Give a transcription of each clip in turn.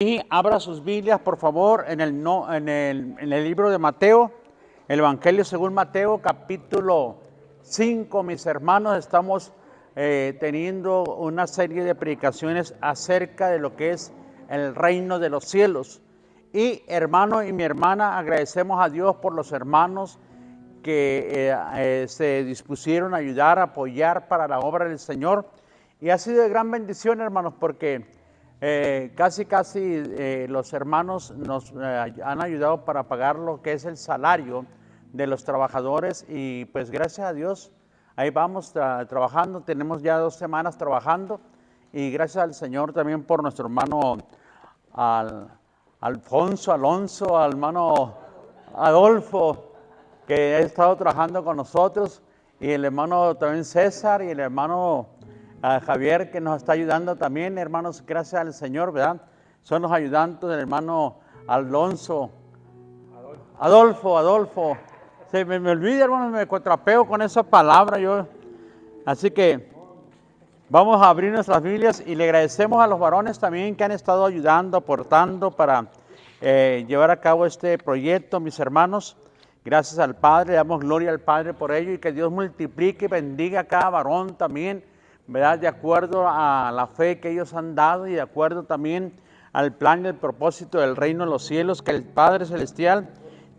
Y abra sus Biblias, por favor, en el libro de Mateo, el Evangelio según Mateo, capítulo 5. Mis hermanos, estamos teniendo una serie de predicaciones acerca de lo que es el reino de los cielos. Y hermano y mi hermana, agradecemos a Dios por los hermanos que se dispusieron a ayudar, a apoyar para la obra del Señor. Y ha sido de gran bendición, hermanos, porque casi los hermanos nos han ayudado para pagar lo que es el salario de los trabajadores, y pues gracias a Dios ahí vamos trabajando. Tenemos ya 2 semanas trabajando, y gracias al Señor también por nuestro hermano Alonso, al hermano Adolfo, que ha estado trabajando con nosotros, y el hermano también César, y el hermano Javier, que nos está ayudando también. Hermanos, gracias al Señor, ¿verdad? Son los ayudantes del hermano Alonso. Adolfo. Se me olvida, hermano, me contrapeo con esa palabra yo. Así que vamos a abrir nuestras Biblias y le agradecemos a los varones también que han estado ayudando, aportando para llevar a cabo este proyecto, mis hermanos. Gracias al Padre, le damos gloria al Padre por ello, y que Dios multiplique y bendiga a cada varón también, ¿verdad? De acuerdo a la fe que ellos han dado, y de acuerdo también al plan y el propósito del reino de los cielos, que el Padre Celestial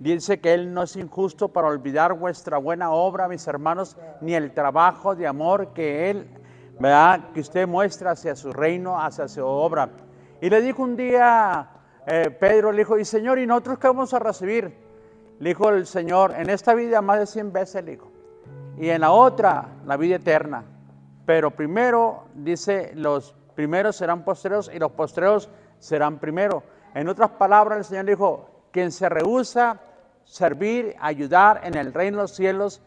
dice que Él no es injusto para olvidar vuestra buena obra, mis hermanos, ni el trabajo de amor que Él, ¿verdad?, que usted muestra hacia su reino, hacia su obra. Y le dijo un día Pedro, le dijo: y Señor, ¿y nosotros qué vamos a recibir? Le dijo el Señor: en esta vida más de 100 veces, le dijo, y en la otra la vida eterna. Pero primero, dice, los primeros serán postreros y los postreros serán primero. En otras palabras, el Señor dijo: quien se rehúsa servir, ayudar en el reino de los cielos,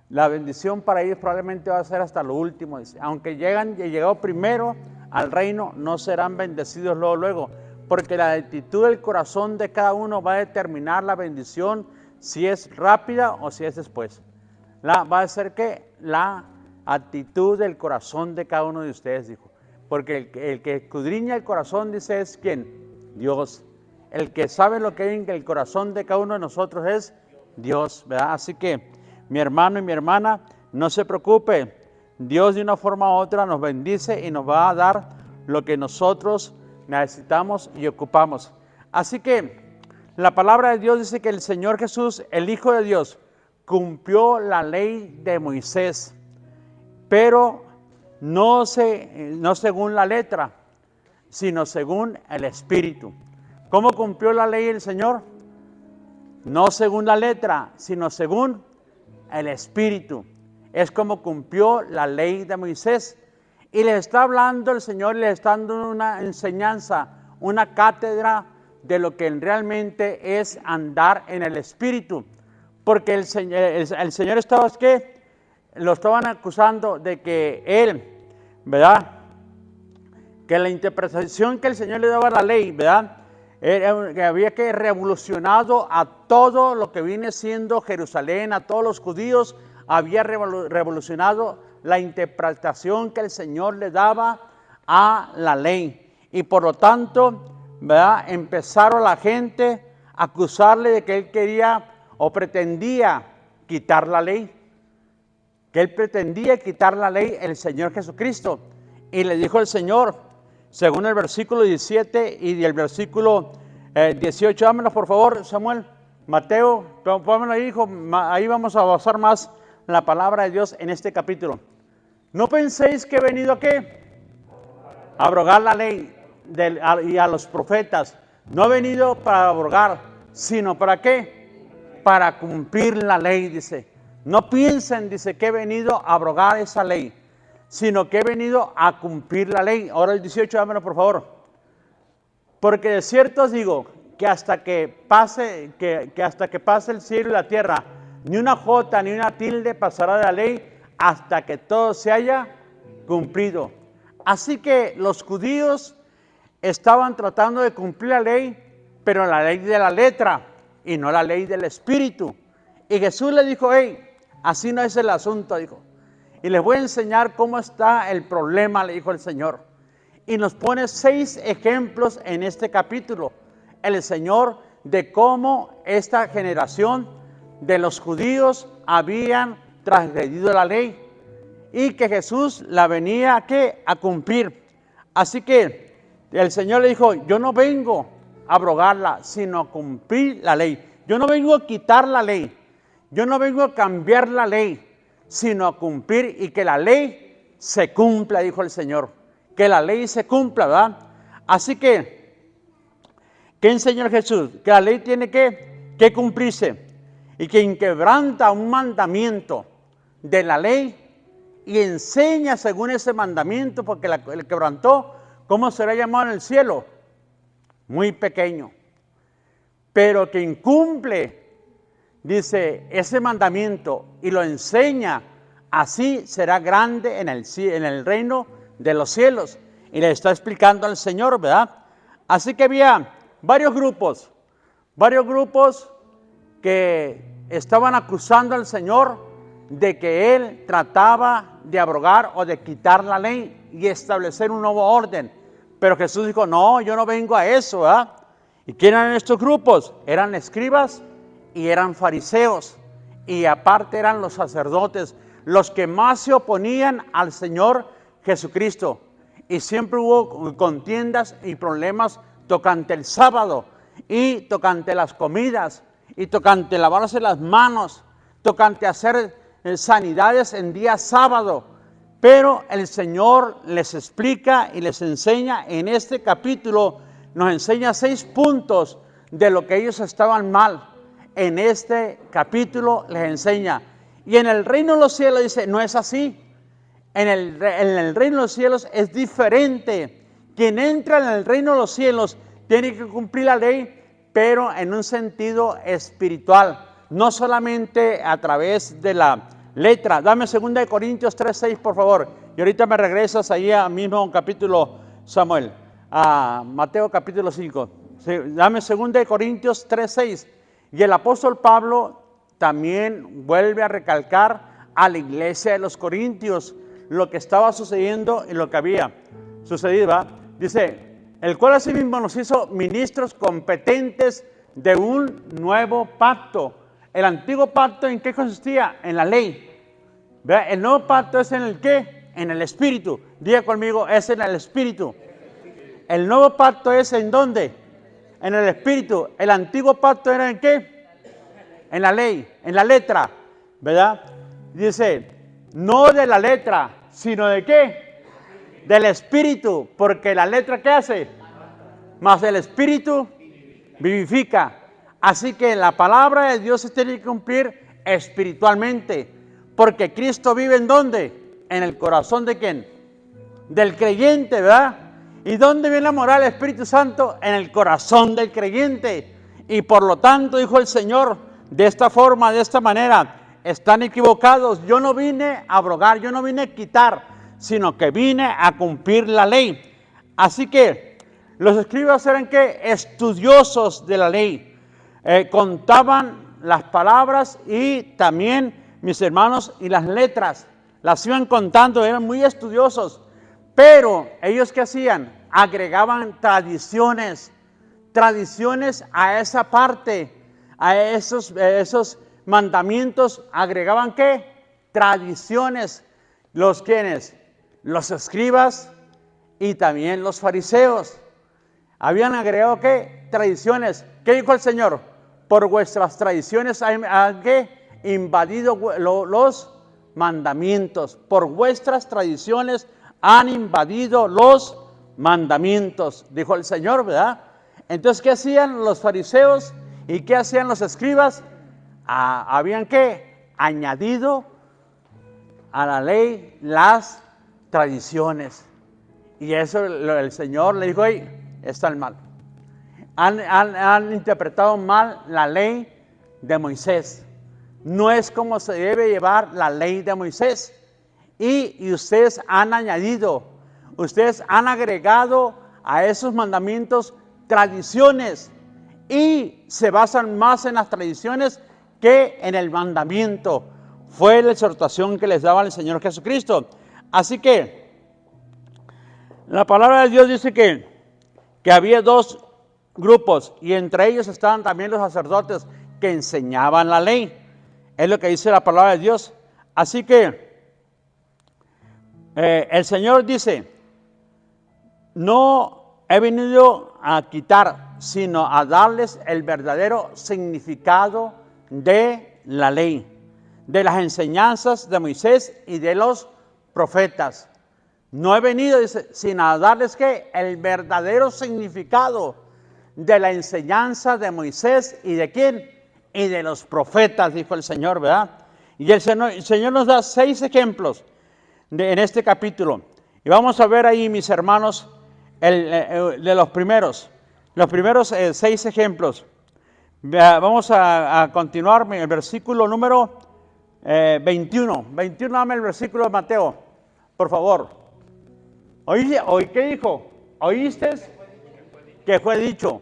la bendición para ellos probablemente va a ser hasta lo último. Dice, aunque llegado primero al reino, no serán bendecidos luego, porque la actitud del corazón de cada uno va a determinar la bendición, si es rápida o si es después. Va a ser que la actitud del corazón de cada uno de ustedes, dijo, porque el que escudriña el corazón, dice, es ¿quién? Dios. El que sabe lo que hay en el corazón de cada uno de nosotros es Dios, ¿verdad? Así que, mi hermano y mi hermana, no se preocupe. Dios de una forma u otra nos bendice y nos va a dar lo que nosotros necesitamos y ocupamos. Así que la palabra de Dios dice que el Señor Jesús, el Hijo de Dios, cumplió la ley de Moisés, pero no según la letra, sino según el Espíritu. ¿Cómo cumplió la ley el Señor? No según la letra, sino según el Espíritu. Es como cumplió la ley de Moisés. Y les está hablando el Señor, les está dando una enseñanza, una cátedra de lo que realmente es andar en el Espíritu. Porque el Señor estaba, ¿qué? Lo estaban acusando de que él, ¿verdad?, que la interpretación que el Señor le daba a la ley, ¿verdad?, que había que revolucionado a todo lo que viene siendo Jerusalén, a todos los judíos, había revolucionado la interpretación que el Señor le daba a la ley. Y por lo tanto, ¿verdad?, empezaron la gente a acusarle de que él quería o pretendía quitar la ley, que él pretendía quitar la ley, el Señor Jesucristo. Y le dijo el Señor, según el versículo 17 y el versículo 18, dámelos por favor, Samuel, Mateo, pónmelo ahí, hijo, ahí vamos a basar más la palabra de Dios en este capítulo. No penséis que he venido a ¿qué? A abrogar la ley y a los profetas. No he venido para abrogar, sino ¿para qué? Para cumplir la ley, dice. No piensen, dice, que he venido a abrogar esa ley, sino que he venido a cumplir la ley. Ahora el 18, dámelo por favor. Porque de cierto os digo que hasta que pase el cielo y la tierra, ni una jota ni una tilde pasará de la ley hasta que todo se haya cumplido. Así que los judíos estaban tratando de cumplir la ley, pero la ley de la letra y no la ley del espíritu. Y Jesús le dijo: hey, así no es el asunto, dijo. Y les voy a enseñar cómo está el problema, le dijo el Señor. y nos pone 6 ejemplos en este capítulo. El Señor de cómo esta generación de los judíos habían transgredido la ley y que Jesús la venía a cumplir. Así que el Señor le dijo, yo no vengo a abrogarla, sino a cumplir la ley. Yo no vengo a quitar la ley, yo no vengo a cambiar la ley, sino a cumplir y que la ley se cumpla, dijo el Señor. Que la ley se cumpla, ¿verdad? Así que, ¿qué enseñó Jesús? Que la ley tiene que cumplirse. Y quien quebranta un mandamiento de la ley y enseña según ese mandamiento, porque el quebrantó, ¿cómo será llamado en el cielo? Muy pequeño. Pero quien cumple, dice, ese mandamiento y lo enseña, así será grande en el reino de los cielos. Y le está explicando al Señor, ¿verdad? Así que había varios grupos que estaban acusando al Señor de que Él trataba de abrogar o de quitar la ley y establecer un nuevo orden. Pero Jesús dijo, no, yo no vengo a eso, ¿verdad? ¿Y quién eran estos grupos? Eran escribas y eran fariseos. Y aparte eran los sacerdotes, los que más se oponían al Señor Jesucristo. Y siempre hubo contiendas y problemas tocante el sábado y tocante las comidas y tocante lavarse las manos, tocante hacer sanidades en día sábado. Pero el Señor les explica y les enseña en este capítulo, nos enseña 6 puntos de lo que ellos estaban mal. En este capítulo les enseña. Y en el reino de los cielos dice, no es así. En el reino de los cielos es diferente. Quien entra en el reino de los cielos tiene que cumplir la ley, pero en un sentido espiritual, no solamente a través de la letra. Dame 2 Corintios 3:6, por favor. Y ahorita me regresas ahí al mismo capítulo, Samuel, a Mateo capítulo 5. Sí, dame 2 Corintios 3:6. Y el apóstol Pablo también vuelve a recalcar a la iglesia de los Corintios lo que estaba sucediendo y lo que había sucedido, ¿verdad? Dice, el cual asimismo nos hizo ministros competentes de un nuevo pacto. El antiguo pacto, ¿en qué consistía? En la ley. ¿Verdad? El nuevo pacto es en el ¿qué? En el Espíritu. Diga conmigo, es en el Espíritu. El nuevo pacto es ¿en dónde? En el Espíritu. El antiguo pacto era ¿en qué? En la ley, en la letra, ¿verdad? Dice, no de la letra, sino ¿de qué? Del Espíritu, porque la letra ¿qué hace? Mas el Espíritu vivifica. Así que la palabra de Dios se tiene que cumplir espiritualmente, porque Cristo vive ¿en dónde? En el corazón ¿de quién? Del creyente, ¿verdad? ¿Y dónde viene la moral del Espíritu Santo? En el corazón del creyente. Y por lo tanto, dijo el Señor, de esta forma, de esta manera, están equivocados. Yo no vine a abrogar, yo no vine a quitar, sino que vine a cumplir la ley. Así que los escribas eran ¿qué? Estudiosos de la ley. Contaban las palabras y también, mis hermanos, y las letras. Las iban contando, eran muy estudiosos. Pero ellos ¿qué hacían? Agregaban tradiciones a esa parte, a esos mandamientos, agregaban ¿qué? Tradiciones. ¿Los quiénes? Los escribas y también los fariseos. Habían agregado ¿qué? Tradiciones. ¿Qué dijo el Señor? Por vuestras tradiciones han ¿qué? Invadido los mandamientos. Por vuestras tradiciones han invadido los mandamientos, dijo el Señor, ¿verdad? Entonces, ¿qué hacían los fariseos y qué hacían los escribas? Habían ¿qué? Añadido a la ley las tradiciones. Y eso el Señor le dijo, hey, están mal. Han interpretado mal la ley de Moisés. No es como se debe llevar la ley de Moisés. Y ustedes han añadido, ustedes han agregado a esos mandamientos tradiciones y se basan más en las tradiciones que en el mandamiento. Fue la exhortación que les daba el Señor Jesucristo. Así que La palabra de Dios dice que había dos grupos y entre ellos estaban también los sacerdotes que enseñaban la ley. Es lo que dice la palabra de Dios. Así que el Señor dice, no he venido a quitar, sino a darles el verdadero significado de la ley, de las enseñanzas de Moisés y de los profetas. No he venido, dice, sino a darles ¿qué? El verdadero significado de la enseñanza de Moisés y de quién, y de los profetas, dijo el Señor, ¿verdad? Y el Señor nos da 6 ejemplos en este capítulo. Y vamos a ver ahí, mis hermanos, de los primeros 6 ejemplos. Vamos a continuar en el versículo número 21. 21, dame el versículo de Mateo, por favor. ¿Qué dijo? ¿Oíste que fue dicho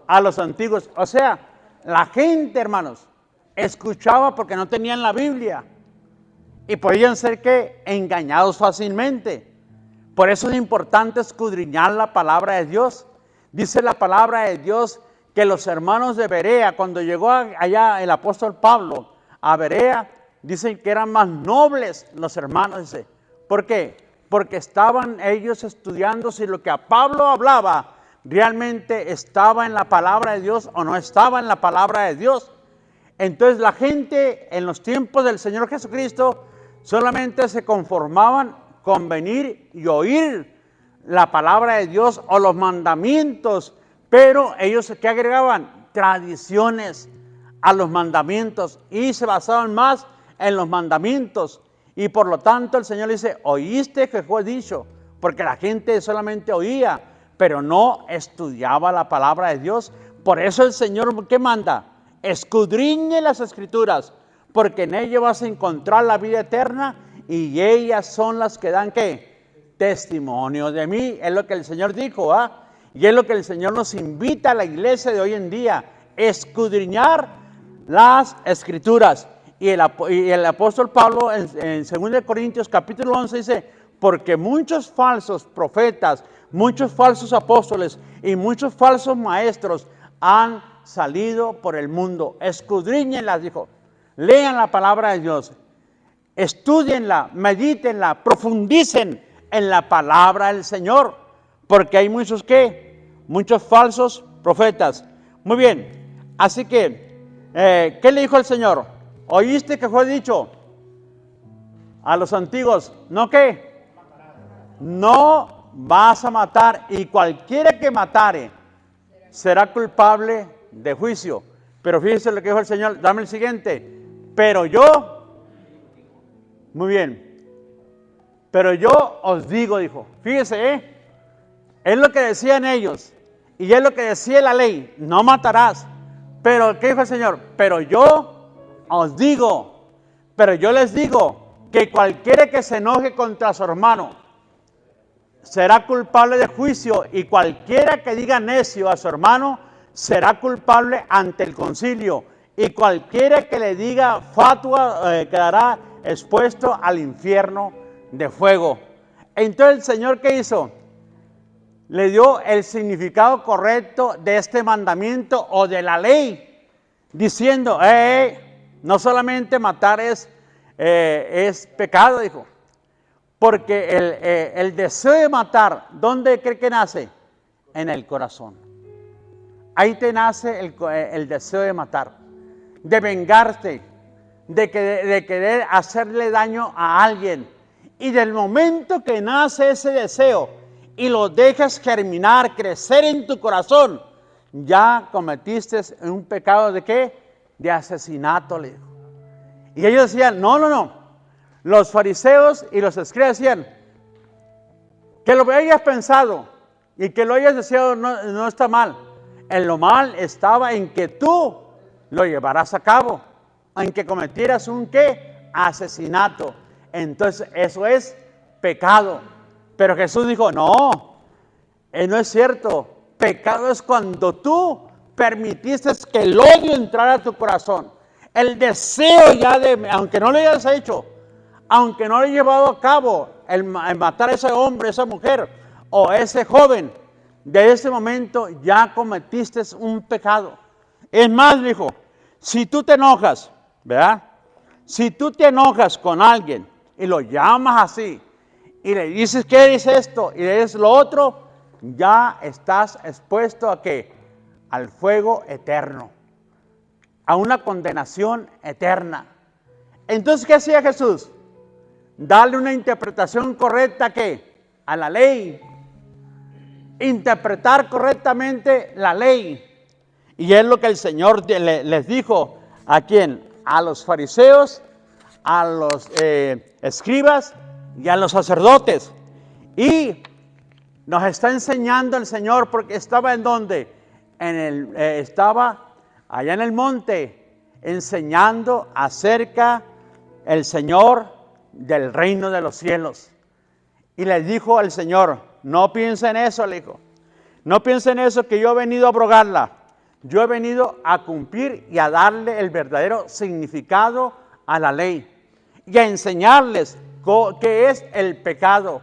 a los antiguos? O sea, la gente, hermanos, escuchaba porque no tenían la Biblia y podían ser que engañados fácilmente. Por eso es importante escudriñar la palabra de Dios. Dice la palabra de Dios que los hermanos de Berea, cuando llegó allá el apóstol Pablo a Berea, dicen que eran más nobles los hermanos. Dice, ¿por qué? Porque estaban ellos estudiando si lo que a Pablo hablaba realmente estaba en la palabra de Dios o no estaba en la palabra de Dios. Entonces la gente en los tiempos del Señor Jesucristo solamente se conformaban con venir y oír la palabra de Dios o los mandamientos, pero ellos ¿qué agregaban? Tradiciones a los mandamientos y se basaban más en los mandamientos. Y por lo tanto el Señor dice, oíste que fue dicho, porque la gente solamente oía, pero no estudiaba la palabra de Dios. Por eso el Señor, ¿qué manda? Escudriñe las Escrituras, porque en ellas vas a encontrar la vida eterna y ellas son las que dan, ¿qué? Testimonio de mí. Es lo que el Señor dijo, ¿ah? Y es lo que el Señor nos invita a la iglesia de hoy en día, escudriñar las Escrituras. Y el apóstol Pablo en 2 Corintios capítulo 11 dice, porque muchos falsos profetas, muchos falsos apóstoles y muchos falsos maestros han salido por el mundo. Escudriñenlas, dijo. Lean la palabra de Dios. Estudienla, medítenla, profundicen en la palabra del Señor. Porque hay muchos, ¿qué? Muchos falsos profetas. Muy bien. Así que, ¿qué le dijo el Señor? ¿Oíste que fue dicho a los antiguos? ¿No qué? No vas a matar, y cualquiera que matare será culpable de juicio. Pero fíjense lo que dijo el Señor, dame el siguiente. Pero yo, muy bien, pero yo os digo, dijo, fíjese, es lo que decían ellos, y es lo que decía la ley, no matarás. Pero, ¿qué dijo el Señor? Pero yo os digo, pero yo les digo que cualquiera que se enoje contra su hermano será culpable de juicio, y cualquiera que diga necio a su hermano será culpable ante el concilio, y cualquiera que le diga fatua quedará expuesto al infierno de fuego. Entonces el Señor, ¿qué hizo? Le dio el significado correcto de este mandamiento o de la ley, diciendo, no solamente matar es pecado, dijo, porque el deseo de matar, ¿dónde cree que nace? En el corazón. Ahí te nace el deseo de matar, de vengarte, de querer hacerle daño a alguien. Y del momento que nace ese deseo y lo dejas germinar, crecer en tu corazón, ya cometiste un pecado ¿de qué? De asesinato, le dijo. Y ellos decían, no. Los fariseos y los escribas decían, que lo hayas pensado y que lo hayas deseado no está mal. En lo mal estaba en que tú lo llevarás a cabo, en que cometieras un ¿qué? Asesinato. Entonces eso es pecado. Pero Jesús dijo, no es cierto. Pecado es cuando tú permitiste que el odio entrara a tu corazón. El deseo ya aunque no lo hayas hecho, aunque no lo hayas llevado a cabo, el matar a ese hombre, esa mujer, o ese joven, de ese momento ya cometiste un pecado. Es más, dijo, si tú te enojas, ¿verdad? Si tú te enojas con alguien y lo llamas así y le dices que eres esto y eres lo otro, ya estás expuesto a ¿qué? Al fuego eterno, a una condenación eterna. Entonces, ¿qué hacía Jesús? Darle una interpretación correcta ¿qué? A la ley. Interpretar correctamente la ley. Y es lo que el Señor les dijo, ¿a quién? A los fariseos, a los escribas y a los sacerdotes. Y nos está enseñando el Señor, porque estaba en donde, estaba allá en el monte, enseñando acerca el Señor del reino de los cielos. Y les dijo al Señor, no piensen en eso, le dijo, no piensen en eso, que yo he venido a abrogarla. Yo he venido a cumplir y a darle el verdadero significado a la ley y a enseñarles qué es el pecado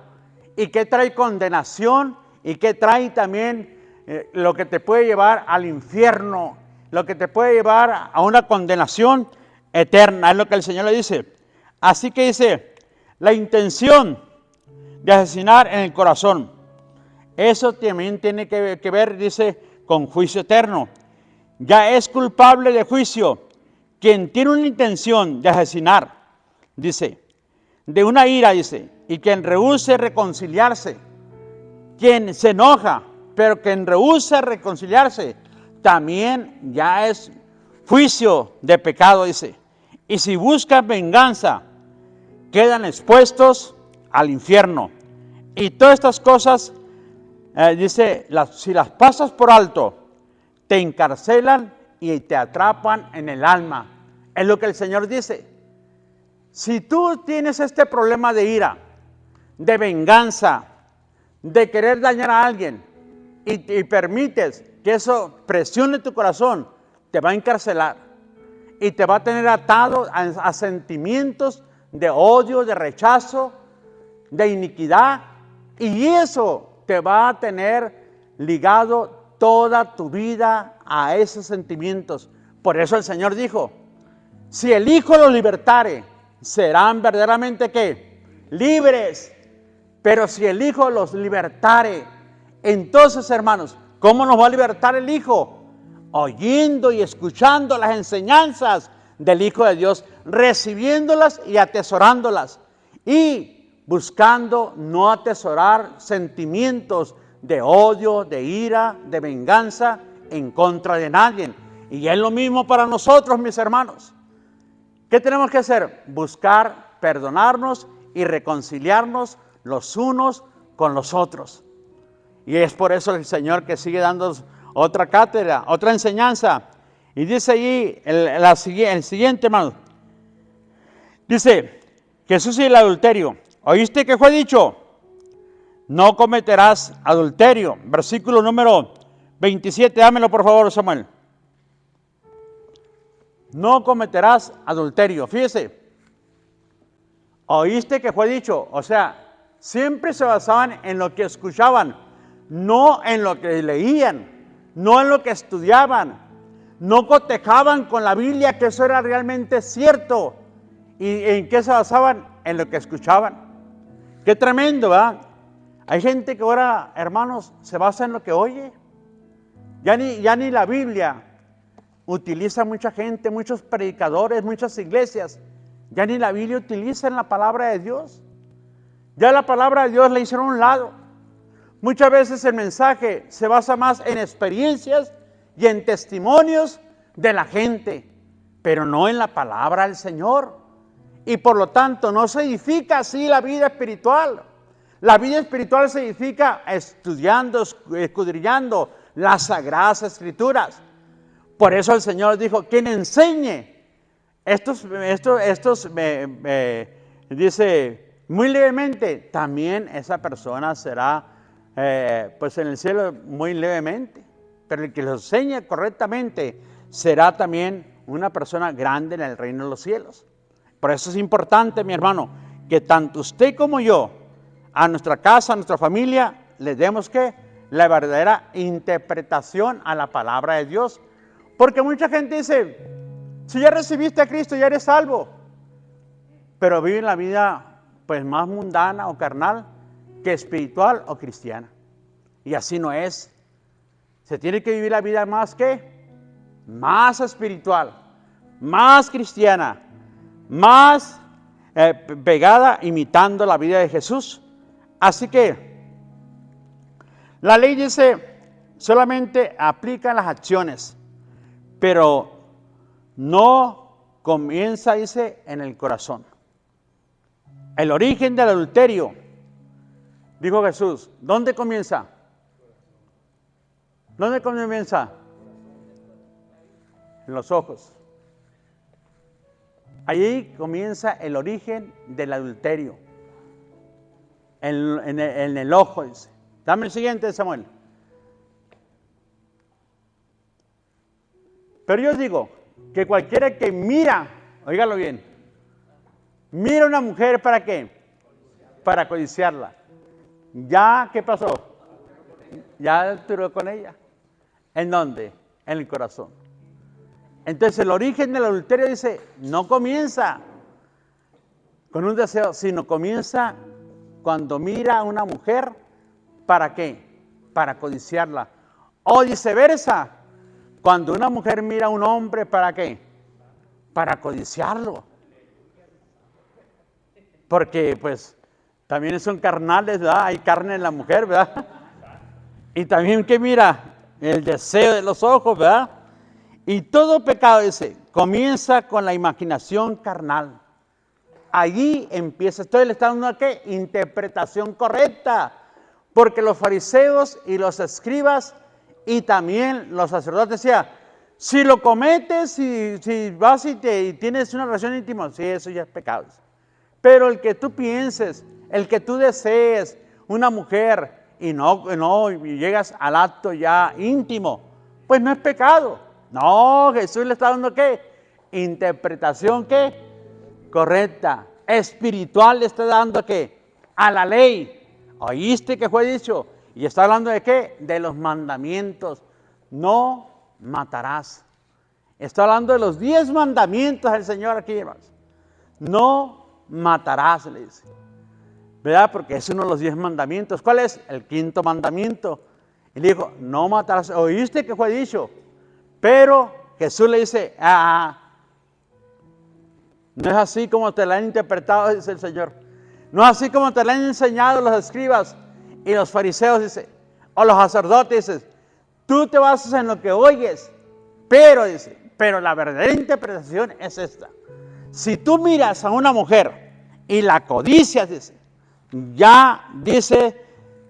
y qué trae condenación y qué trae también lo que te puede llevar al infierno, lo que te puede llevar a una condenación eterna, es lo que el Señor le dice. Así que dice, la intención de asesinar en el corazón, eso también tiene que ver, dice, con juicio eterno. Ya es culpable de juicio quien tiene una intención de asesinar, dice, de una ira, dice, y quien rehúse reconciliarse, quien se enoja, pero quien rehúsa reconciliarse, también ya es juicio de pecado, dice. Y si buscan venganza, quedan expuestos al infierno. Y todas estas cosas, dice, si las pasas por alto, te encarcelan y te atrapan en el alma. Es lo que el Señor dice. Si tú tienes este problema de ira, de venganza, de querer dañar a alguien y permites que eso presione tu corazón, te va a encarcelar y te va a tener atado a sentimientos de odio, de rechazo, de iniquidad, y eso te va a tener ligado toda tu vida a esos sentimientos. Por eso el Señor dijo, si el Hijo los libertare, serán verdaderamente ¿qué? Libres. Pero si el Hijo los libertare, entonces, hermanos, ¿cómo nos va a libertar el Hijo? Oyendo y escuchando las enseñanzas del Hijo de Dios, recibiéndolas y atesorándolas, y buscando no atesorar sentimientos de odio, de ira, de venganza en contra de nadie. Y es lo mismo para nosotros, mis hermanos. ¿Qué tenemos que hacer? Buscar perdonarnos y reconciliarnos los unos con los otros. Y es por eso el Señor que sigue dando otra cátedra, otra enseñanza. Y dice allí el siguiente, hermano. Dice, Jesús y el adulterio. ¿Oíste que fue dicho? No cometerás adulterio. Versículo número 27, dámelo por favor, Samuel. No cometerás adulterio. Fíjese, oíste que fue dicho. O sea, siempre se basaban en lo que escuchaban, no en lo que leían, no en lo que estudiaban. No cotejaban con la Biblia que eso era realmente cierto. ¿Y en qué se basaban? En lo que escuchaban. Qué tremendo, ¿verdad? Hay gente que ahora, hermanos, se basa en lo que oye. Ya ni la Biblia utiliza mucha gente, muchos predicadores, muchas iglesias. Ya ni la Biblia utilizan la palabra de Dios. Ya la palabra de Dios la hicieron a un lado. Muchas veces el mensaje se basa más en experiencias y en testimonios de la gente, pero no en la palabra del Señor. Y por lo tanto no se edifica así la vida espiritual. La vida espiritual se edifica estudiando, escudriñando las sagradas escrituras. Por eso el Señor dijo, quien enseñe dice muy levemente, también esa persona será pues en el cielo muy levemente. Pero el que lo enseñe correctamente será también una persona grande en el reino de los cielos. Por eso es importante, mi hermano, que tanto usted como yo, a nuestra casa, a nuestra familia, le demos que la verdadera interpretación a la palabra de Dios. Porque mucha gente dice, si ya recibiste a Cristo, ya eres salvo. Pero viven la vida pues más mundana o carnal que espiritual o cristiana. Y así no es. Se tiene que vivir la vida más espiritual, más cristiana, más pegada, imitando la vida de Jesús. Así que la ley dice, solamente aplica las acciones, pero no comienza, dice, en el corazón. El origen del adulterio, dijo Jesús, ¿dónde comienza? ¿Dónde comienza? En los ojos. Allí comienza el origen del adulterio. En el ojo, dice. Dame el siguiente, Samuel. Pero yo digo que cualquiera que mira, óigalo bien, mira a una mujer, ¿para qué? Para codiciarla. ¿Ya qué pasó? Ya adulteró con ella. ¿En dónde? En el corazón. Entonces el origen del adulterio, dice, no comienza con un deseo, sino comienza cuando mira a una mujer, ¿para qué? Para codiciarla. O viceversa, cuando una mujer mira a un hombre, ¿para qué? Para codiciarlo. Porque pues también son carnales, ¿verdad? Hay carne en la mujer, ¿verdad? Y también que mira el deseo de los ojos, ¿verdad? Y todo pecado, dice, comienza con la imaginación carnal. Allí empieza, esto le está dando ¿a qué? Interpretación correcta. Porque los fariseos y los escribas y también los sacerdotes decían, si lo cometes, si vas y tienes una relación íntima, sí, eso ya es pecado. Pero el que tú pienses, el que tú desees una mujer y no llegas al acto ya íntimo, pues no es pecado. No, Jesús le está dando ¿qué? Interpretación ¿qué? Correcta, espiritual le está dando ¿qué? A la ley. ¿Oíste que fue dicho? Y está hablando de ¿qué? De los mandamientos. No matarás. Está hablando de los 10 mandamientos del Señor aquí, hermanos. No matarás, le dice. ¿Verdad? Porque es uno de los 10 mandamientos. ¿Cuál es? El 5.º mandamiento. Y le dijo, no matarás. ¿Oíste que fue dicho? Pero Jesús le dice, no es así como te la han interpretado, dice el Señor. No es así como te la han enseñado los escribas y los fariseos, dice, o los sacerdotes, dice, tú te basas en lo que oyes, pero, dice, pero la verdadera interpretación es esta. Si tú miras a una mujer y la codicias, dice, ya, dice,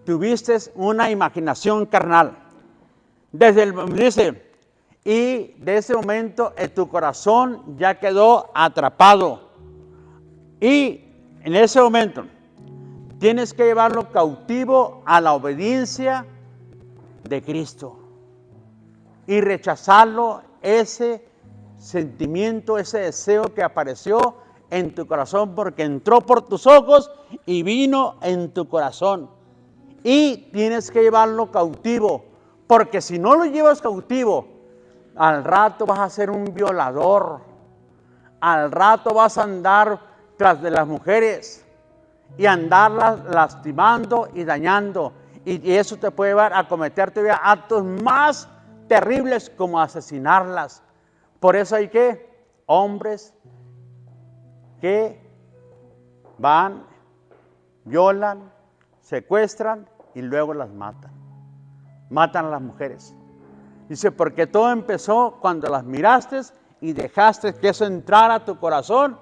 tuviste una imaginación carnal. Dice, y de ese momento en tu corazón ya quedó atrapado. Y en ese momento tienes que llevarlo cautivo a la obediencia de Cristo y rechazarlo, ese sentimiento, ese deseo que apareció en tu corazón porque entró por tus ojos y vino en tu corazón. Y tienes que llevarlo cautivo, porque si no lo llevas cautivo, al rato vas a ser un violador, al rato vas a andar tras de las mujeres y andarlas lastimando y dañando, y eso te puede llevar a cometer todavía actos más terribles como asesinarlas. Por eso hay que hombres que van, violan, secuestran y luego las matan. Matan a las mujeres. Dice, porque todo empezó cuando las miraste y dejaste que eso entrara a tu corazón.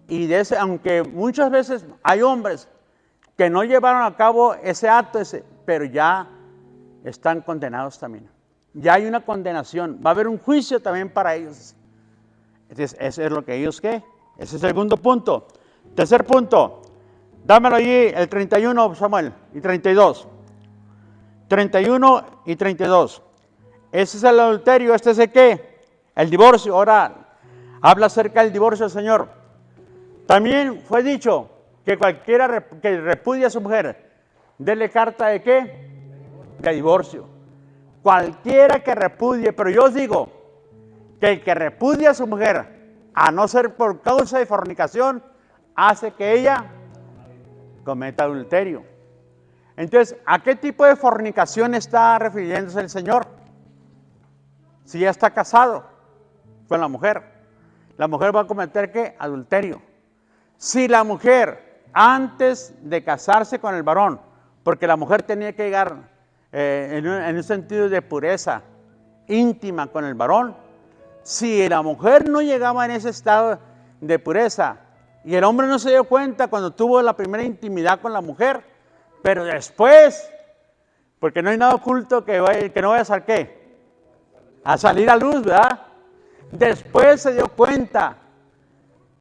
Y de ese, aunque muchas veces hay hombres que no llevaron a cabo ese acto, pero ya están condenados también. Ya hay una condenación. Va a haber un juicio también para ellos. Entonces, eso es lo que ellos ¿qué? Ese es el segundo punto. Tercer punto. Dámelo allí el 31, Samuel, y 32. 31 y 32. Ese es el adulterio, este es el ¿qué? El divorcio. Ahora habla acerca del divorcio, Señor. También fue dicho que cualquiera que repudia a su mujer dele carta de ¿qué? De divorcio. Cualquiera que repudie, pero yo os digo que el que repudia a su mujer, a no ser por causa de fornicación, hace que ella cometa adulterio. Entonces, ¿a qué tipo de fornicación está refiriéndose el Señor? Si ya está casado con la mujer va a cometer ¿qué? Adulterio. Si la mujer, antes de casarse con el varón, porque la mujer tenía que llegar en un sentido de pureza íntima con el varón, si la mujer no llegaba en ese estado de pureza y el hombre no se dio cuenta cuando tuvo la primera intimidad con la mujer, pero después, porque no hay nada oculto que no vaya a salir ¿qué? A salir a luz, ¿verdad? Después se dio cuenta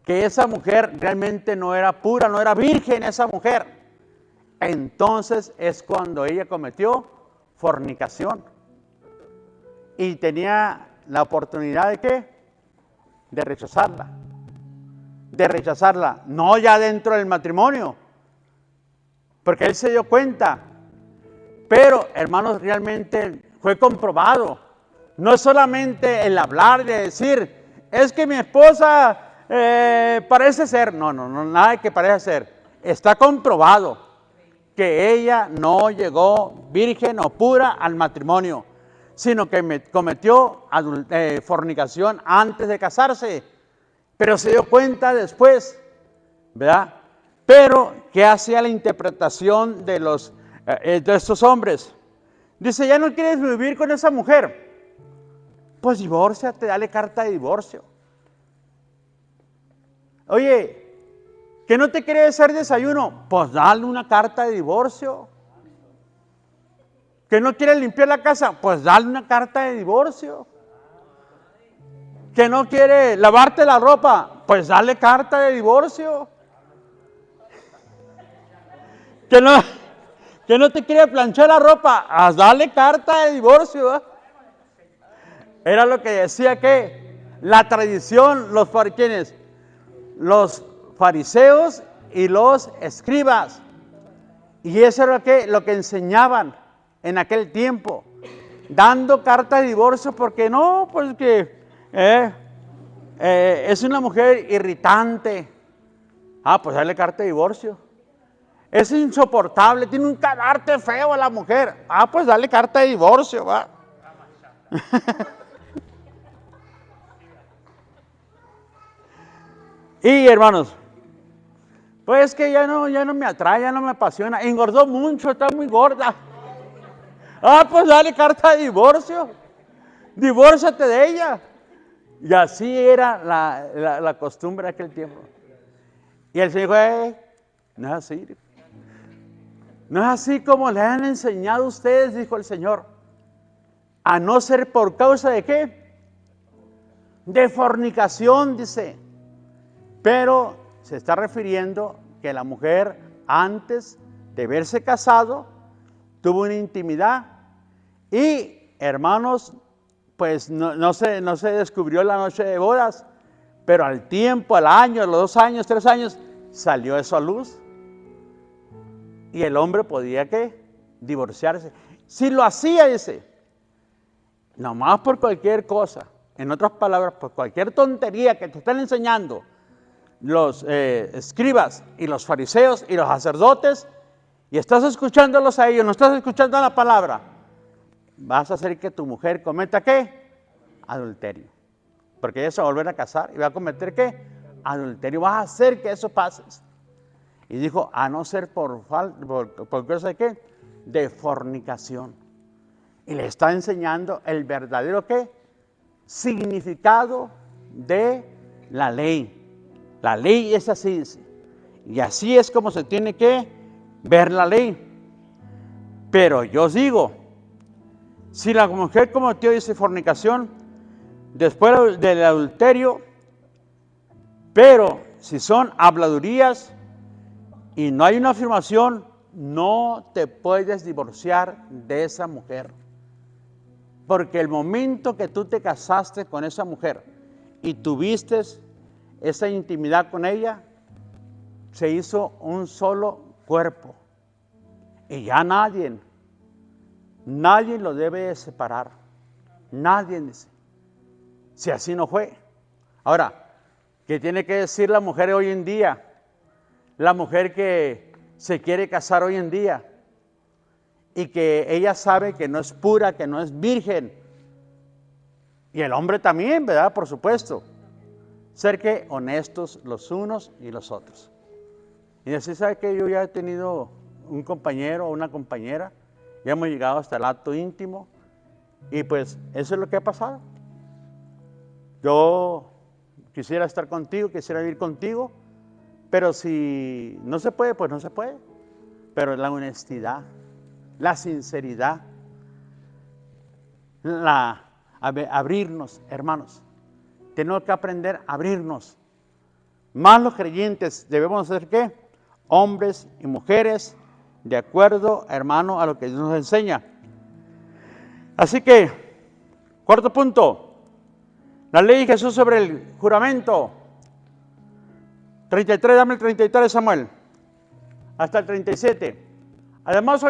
que esa mujer realmente no era pura, no era virgen esa mujer. Entonces es cuando ella cometió fornicación. Y tenía la oportunidad de ¿qué? De rechazarla. De rechazarla, no ya dentro del matrimonio, porque él se dio cuenta. Pero, hermanos, realmente fue comprobado. No es solamente el hablar de decir, es que mi esposa parece ser. No, nada de que parece ser. Está comprobado que ella no llegó virgen o pura al matrimonio, sino que cometió fornicación antes de casarse, pero se dio cuenta después, ¿verdad? Pero, ¿qué hacía la interpretación de estos hombres? Dice, ¿ya no quieres vivir con esa mujer? Pues divórciate, dale carta de divorcio. Oye, ¿que no te quiere hacer desayuno? Pues dale una carta de divorcio. ¿Que no quiere limpiar la casa? Pues dale una carta de divorcio. ¿Que no quiere lavarte la ropa? Pues dale carta de divorcio. ¿Que no te quiere planchar la ropa? Dale carta de divorcio. Era lo que decía que la tradición, ¿quiénes? Los fariseos y los escribas. Y eso era lo que enseñaban en aquel tiempo, dando carta de divorcio, porque no, pues que es una mujer irritante. Pues dale carta de divorcio. Es insoportable, tiene un carácter feo a la mujer. Pues dale carta de divorcio, va. Y hermanos, pues que ya no me atrae, ya no me apasiona. Engordó mucho, está muy gorda. Pues dale carta de divorcio. Divórciate de ella. Y así era la costumbre de aquel tiempo. Y el Señor dijo, no es así. No es así como le han enseñado ustedes, dijo el Señor. A no ser por causa de ¿qué? De fornicación, dice. Pero se está refiriendo que la mujer, antes de verse casado, tuvo una intimidad. Y, hermanos, pues no se descubrió la noche de bodas, pero al tiempo, al año, a los 2 años, 3 años, salió eso a luz. Y el hombre podía ¿qué? Divorciarse. Si lo hacía, dice, nomás por cualquier cosa, en otras palabras, por cualquier tontería que te están enseñando los escribas y los fariseos y los sacerdotes, y estás escuchándolos a ellos, no estás escuchando la palabra, vas a hacer que tu mujer cometa ¿qué? Adulterio. Porque ella se va a volver a casar y va a cometer ¿qué? Adulterio. Vas a hacer que eso pase. Y dijo, a no ser por causa de ¿qué? De fornicación. Y le está enseñando el verdadero ¿qué? Significado de la ley. La ley es así. Y así es como se tiene que ver la ley. Pero yo os digo, si la mujer cometió dice fornicación después del adulterio, pero si son habladurías y no hay una afirmación, no te puedes divorciar de esa mujer. Porque el momento que tú te casaste con esa mujer y tuviste esa intimidad con ella, se hizo un solo cuerpo. Y ya nadie lo debe separar. Nadie dice. Si así no fue. Ahora, ¿qué tiene que decir la mujer hoy en día? La mujer que se quiere casar hoy en día y que ella sabe que no es pura, que no es virgen. Y el hombre también, ¿verdad? Por supuesto. Ser que honestos los unos y los otros. Y así sabe que yo ya he tenido un compañero o una compañera, ya hemos llegado hasta el acto íntimo y pues eso es lo que ha pasado. Yo quisiera estar contigo, quisiera vivir contigo, pero si no se puede, pues no se puede. Pero la honestidad, la sinceridad, abrirnos, hermanos. Tenemos que aprender a abrirnos. Más los creyentes debemos ser ¿qué? Hombres y mujeres de acuerdo, hermano, a lo que Dios nos enseña. Así que, cuarto punto, la ley de Jesús sobre el juramento. 33, dame el 33 de Samuel, hasta el 37. Además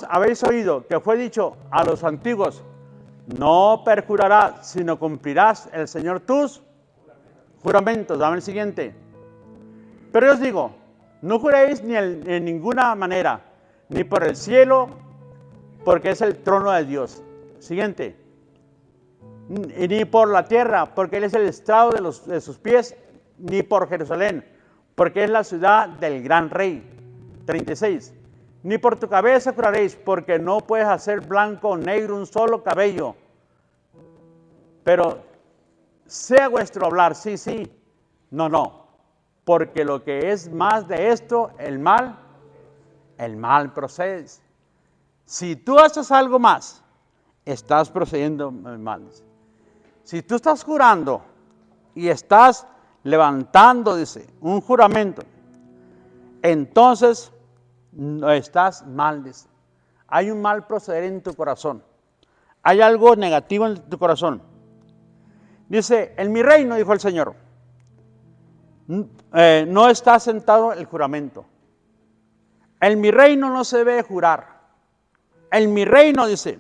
habéis oído que fue dicho a los antiguos, no perjurarás, sino cumplirás el Señor tus juramentos. Dame el siguiente. Pero yo os digo, no juréis en ninguna manera, ni por el cielo, porque es el trono de Dios. Siguiente. Ni por la tierra, porque Él es el estrado de sus pies, ni por Jerusalén, porque es la ciudad del gran rey. 36. Ni por tu cabeza juraréis, porque no puedes hacer blanco o negro un solo cabello. Pero sea vuestro hablar, sí, sí, no. Porque lo que es más de esto, el mal procede. Si tú haces algo más, estás procediendo mal. Si tú estás jurando y estás levantando, dice, un juramento, entonces no estás mal, dice. Hay un mal proceder en tu corazón. Hay algo negativo en tu corazón. Dice, en mi reino, dijo el Señor, no está sentado el juramento. En mi reino no se debe jurar. En mi reino, dice,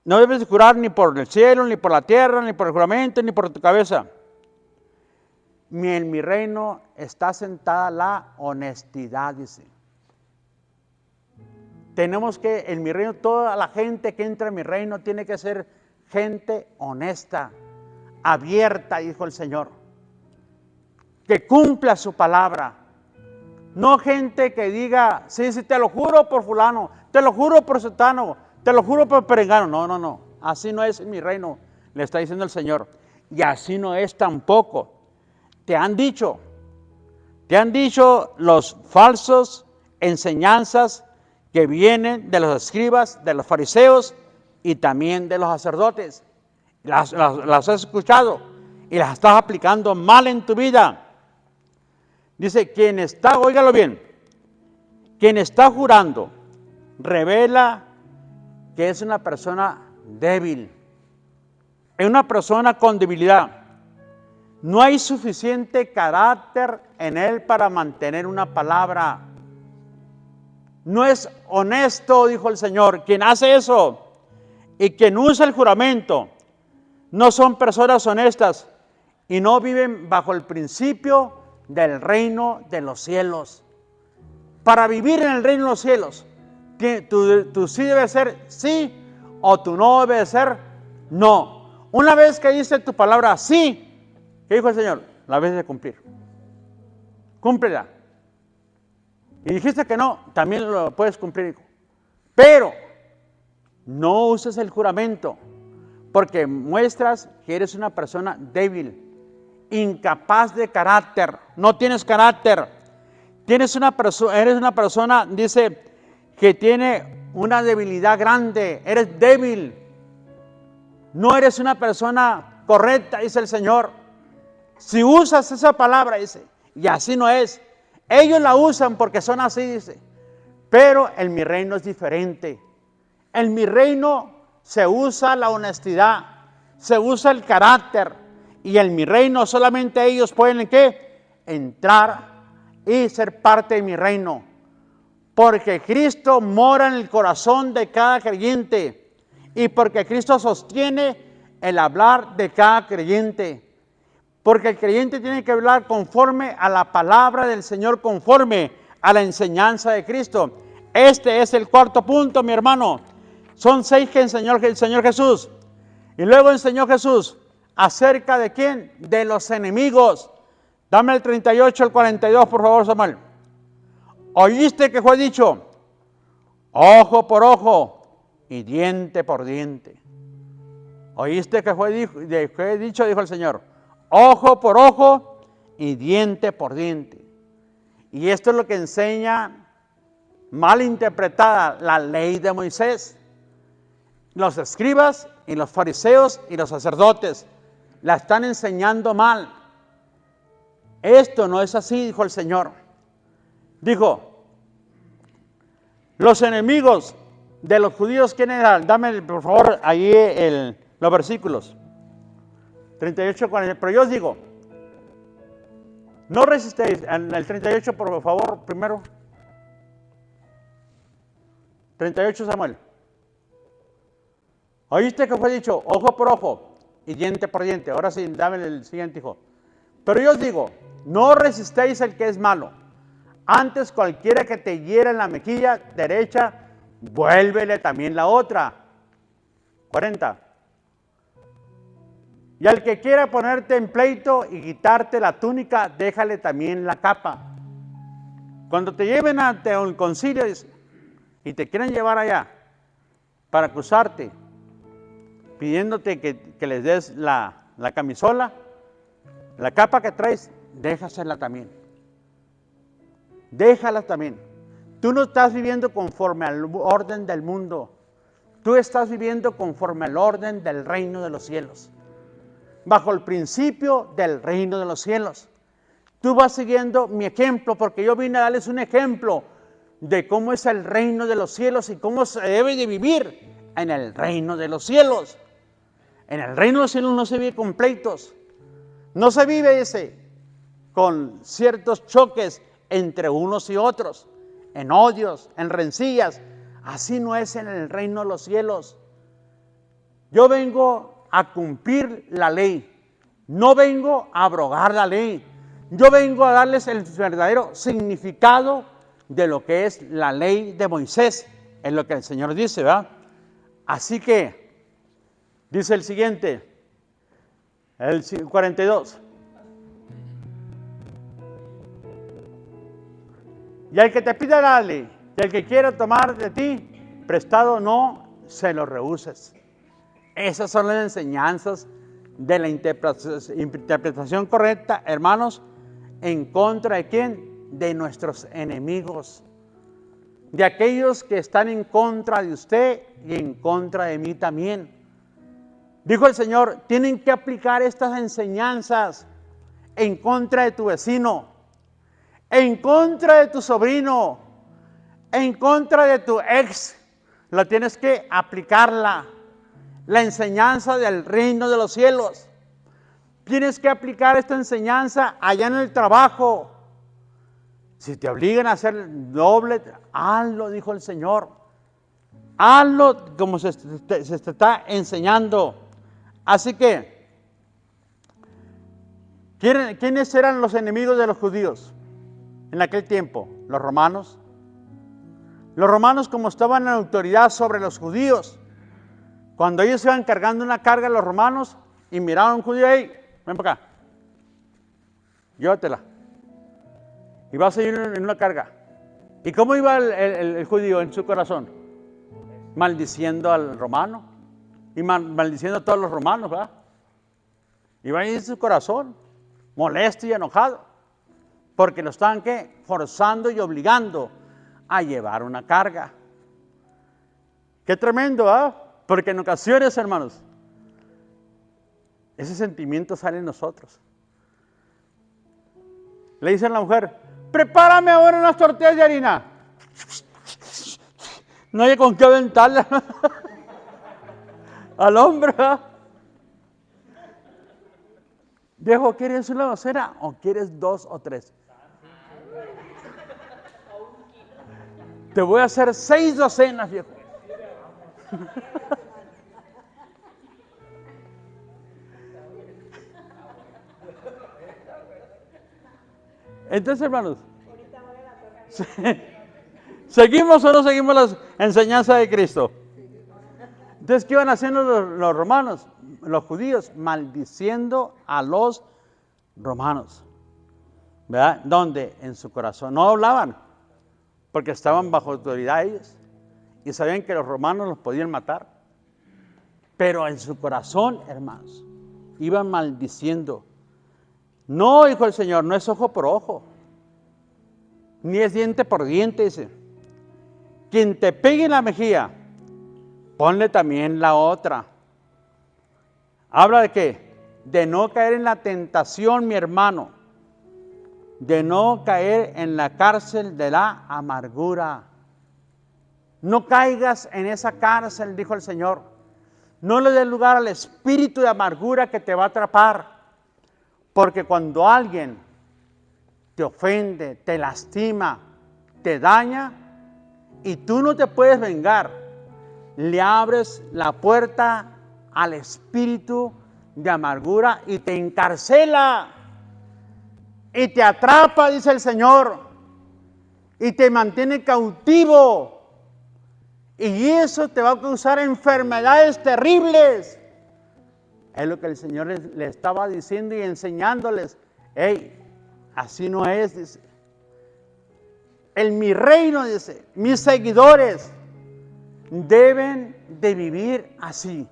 no debes jurar ni por el cielo, ni por la tierra, ni por el juramento, ni por tu cabeza. En mi reino está sentada la honestidad, dice. Tenemos que, en mi reino, toda la gente que entra en mi reino tiene que ser gente honesta, abierta, dijo el Señor. Que cumpla su palabra. No gente que diga, sí, te lo juro por fulano, te lo juro por sutano, te lo juro por perengano. No. Así no es en mi reino, le está diciendo el Señor. Y así no es tampoco. Te han dicho los falsos enseñanzas que vienen de los escribas, de los fariseos y también de los sacerdotes. Las has escuchado y las estás aplicando mal en tu vida. Dice, óigalo bien, quien está jurando revela que es una persona débil, es una persona con debilidad. No hay suficiente carácter en él para mantener una palabra. No es honesto, dijo el Señor. Quien hace eso y quien usa el juramento no son personas honestas y no viven bajo el principio del reino de los cielos. Para vivir en el reino de los cielos, tú sí debes ser sí o tú no debes ser no. Una vez que dice tu palabra sí, ¿qué dijo el Señor? La debes de cumplir. Cúmplela. Y dijiste que no, también lo puedes cumplir. Pero no uses el juramento, porque muestras que eres una persona débil, incapaz de carácter, no tienes carácter. Eres una persona, dice, que tiene una debilidad grande, eres débil. No eres una persona correcta, dice el Señor. Si usas esa palabra, dice, y así no es. Ellos la usan porque son así, dice. Pero en mi reino es diferente. En mi reino se usa la honestidad, se usa el carácter. Y en mi reino solamente ellos pueden, ¿qué? entrar y ser parte de mi reino. Porque Cristo mora en el corazón de cada creyente y porque Cristo sostiene el hablar de cada creyente. Porque el creyente tiene que hablar conforme a la palabra del Señor, conforme a la enseñanza de Cristo. Este es el cuarto punto, mi hermano. Son 6 que enseñó el Señor Jesús. Y luego enseñó Jesús acerca de ¿quién? De los enemigos. Dame el 38 al 42, por favor, Samuel. Oíste que fue dicho, ojo por ojo y diente por diente. Oíste que fue dicho, dijo el Señor, ojo por ojo y diente por diente. Y esto es lo que enseña mal interpretada la ley de Moisés. Los escribas y los fariseos y los sacerdotes la están enseñando mal. Esto no es así, dijo el Señor. Dijo, los enemigos de los judíos, ¿quién eran? Dame, por favor, ahí los versículos. 38, 40. Pero yo os digo, no resistéis. En el 38, por favor, primero. 38, Samuel. Oíste que fue dicho, ojo por ojo y diente por diente. Ahora sí, dame el siguiente, hijo. Pero yo os digo, no resistéis al que es malo. Antes cualquiera que te hiera en la mejilla derecha, vuélvele también la otra. 40. Y al que quiera ponerte en pleito y quitarte la túnica, déjale también la capa. Cuando te lleven ante un concilio y te quieren llevar allá para acusarte, pidiéndote que les des la camisola, la capa que traes, déjasela también. Déjala también. Tú no estás viviendo conforme al orden del mundo. Tú estás viviendo conforme al orden del reino de los cielos. Bajo el principio del reino de los cielos. Tú vas siguiendo mi ejemplo porque yo vine a darles un ejemplo de cómo es el reino de los cielos y cómo se debe de vivir en el reino de los cielos. En el reino de los cielos no se vive con pleitos. No se vive con ciertos choques entre unos y otros, en odios, en rencillas. Así no es en el reino de los cielos. Yo vengo a cumplir la ley. No vengo a abrogar la ley. Yo vengo a darles el verdadero significado de lo que es la ley de Moisés. Es lo que el Señor dice, ¿verdad? Así que, dice el siguiente, el 42. Y al que te pida dale, y al que quiera tomar de ti prestado no se lo rehuses. Esas son las enseñanzas de la interpretación correcta, hermanos, en contra de ¿quién? De nuestros enemigos, de aquellos que están en contra de usted y en contra de mí también. Dijo el Señor, tienen que aplicar estas enseñanzas en contra de tu vecino, en contra de tu sobrino, en contra de tu ex. La tienes que aplicarla. La enseñanza del reino de los cielos. Tienes que aplicar esta enseñanza allá en el trabajo. Si te obligan a hacer doble, hazlo, dijo el Señor. Hazlo como se te está enseñando. Así que, ¿quiénes eran los enemigos de los judíos en aquel tiempo? Los romanos. Los romanos, como estaban en autoridad sobre los judíos, cuando ellos iban cargando una carga, los romanos, y miraban a un judío, hey, ven para acá, llévatela. Y vas a ir en una carga. ¿Y cómo iba el judío en su corazón? Maldiciendo al romano. Y maldiciendo a todos los romanos, ¿verdad? Iba ahí en su corazón, molesto y enojado. Porque lo estaban, ¿qué? Forzando y obligando a llevar una carga. Qué tremendo, ¿verdad? Porque en ocasiones, hermanos, ese sentimiento sale en nosotros. Le dice a la mujer, prepárame ahora unas tortillas de harina. No hay con qué aventarla al hombre, ¿verdad? Viejo, ¿quieres una docena o quieres 2 o 3? Te voy a hacer 6 docenas, viejo. Entonces, hermanos, ¿seguimos o no seguimos las enseñanzas de Cristo? Entonces, ¿qué iban haciendo los romanos, los judíos? Maldiciendo a los romanos. ¿Verdad? Donde en su corazón no hablaban, porque estaban bajo autoridad ellos y sabían que los romanos los podían matar. Pero en su corazón, hermanos, iban maldiciendo. No, dijo el Señor, no es ojo por ojo, ni es diente por diente, dice. Quien te pegue en la mejilla, ponle también la otra. ¿Habla de qué? De no caer en la tentación, mi hermano. De no caer en la cárcel de la amargura. No caigas en esa cárcel, dijo el Señor. No le des lugar al espíritu de amargura que te va a atrapar. Porque cuando alguien te ofende, te lastima, te daña, y tú no te puedes vengar, le abres la puerta al espíritu de amargura y te encarcela y te atrapa, dice el Señor, y te mantiene cautivo, y eso te va a causar enfermedades terribles. Es lo que el Señor le estaba diciendo y enseñándoles. Hey, así no es, dice. En mi reino, dice, mis seguidores deben de vivir así.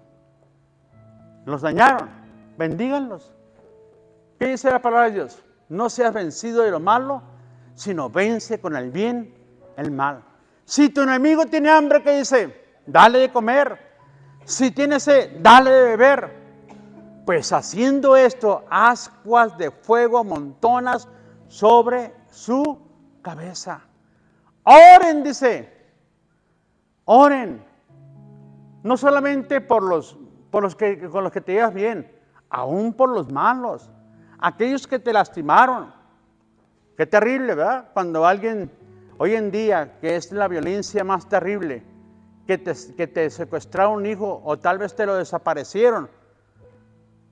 Los dañaron, bendíganlos. ¿Qué dice la palabra de Dios? No seas vencido de lo malo, sino vence con el bien el mal. Si tu enemigo tiene hambre, ¿qué dice? Dale de comer. Si tiene sed, dale de beber. Pues haciendo esto, ascuas de fuego amontonas sobre su cabeza. Oren, dice. Oren. No solamente con los que te llevas bien, aún por los malos. Aquellos que te lastimaron. Qué terrible, ¿verdad? Cuando alguien, hoy en día, que es la violencia más terrible, que te secuestraron un hijo o tal vez te lo desaparecieron.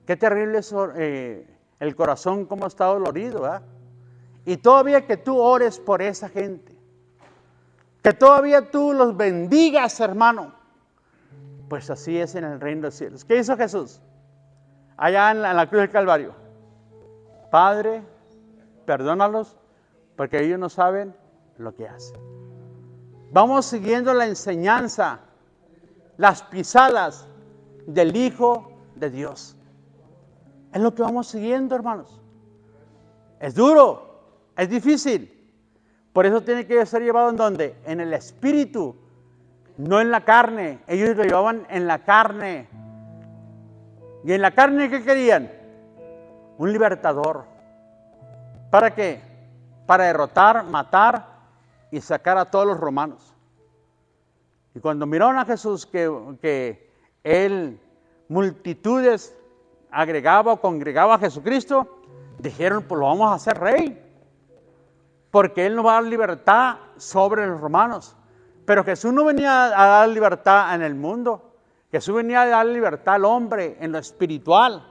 Qué terrible es el corazón, cómo está dolorido, ¿verdad? Y todavía que tú ores por esa gente, que todavía tú los bendigas, hermano, pues así es en el reino de los cielos. ¿Qué hizo Jesús? Allá en la cruz del Calvario. Padre, perdónalos, porque ellos no saben lo que hacen. Vamos siguiendo la enseñanza, las pisadas del Hijo de Dios. Es lo que vamos siguiendo, hermanos. Es duro, es difícil. Por eso tiene que ser llevado en donde? En el espíritu, no en la carne. Ellos lo llevaban en la carne. ¿Y en la carne qué querían? Un libertador. ¿Para qué? Para derrotar, matar y sacar a todos los romanos. Y cuando miraron a Jesús que él multitudes agregaba o congregaba a Jesucristo, dijeron, pues lo vamos a hacer rey, porque él nos va a dar libertad sobre los romanos. Pero Jesús no venía a dar libertad en el mundo. Jesús venía a dar libertad al hombre en lo espiritual,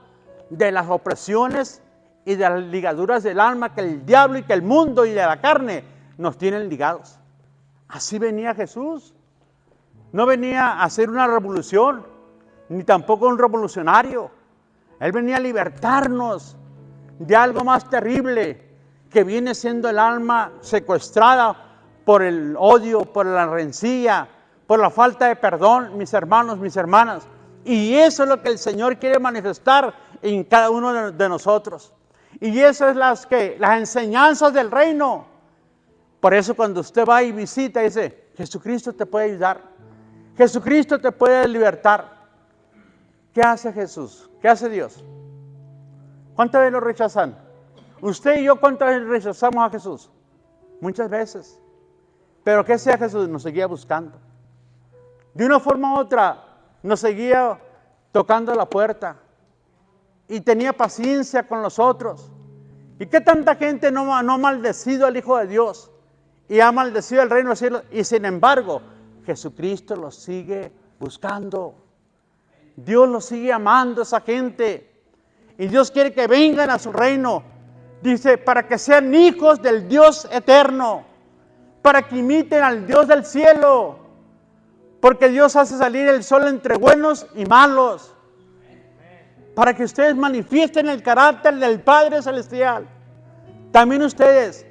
de las opresiones y de las ligaduras del alma que el diablo y que el mundo y de la carne nos tienen ligados. Así venía Jesús. No venía a hacer una revolución, ni tampoco un revolucionario. Él venía a libertarnos de algo más terrible que viene siendo el alma secuestrada por el odio, por la rencilla, por la falta de perdón, mis hermanos, mis hermanas. Y eso es lo que el Señor quiere manifestar en cada uno de nosotros. Y eso es las enseñanzas del reino. Por eso cuando usted va y visita, dice, Jesucristo te puede ayudar. Jesucristo te puede libertar. ¿Qué hace Jesús? ¿Qué hace Dios? ¿Cuántas veces lo rechazan? Usted y yo, ¿cuántas veces rechazamos a Jesús? Muchas veces. Pero ¿qué hacía Jesús? Nos seguía buscando. De una forma u otra, nos seguía tocando la puerta. y tenía paciencia con los otros. ¿Y qué tanta gente no ha maldecido al Hijo de Dios y ha maldecido el reino de los cielos? Y sin embargo, Jesucristo los sigue buscando. Dios los sigue amando a esa gente. Y Dios quiere que vengan a su reino. Dice, para que sean hijos del Dios eterno. Para que imiten al Dios del cielo. Porque Dios hace salir el sol entre buenos y malos. Para que ustedes manifiesten el carácter del Padre Celestial. También ustedes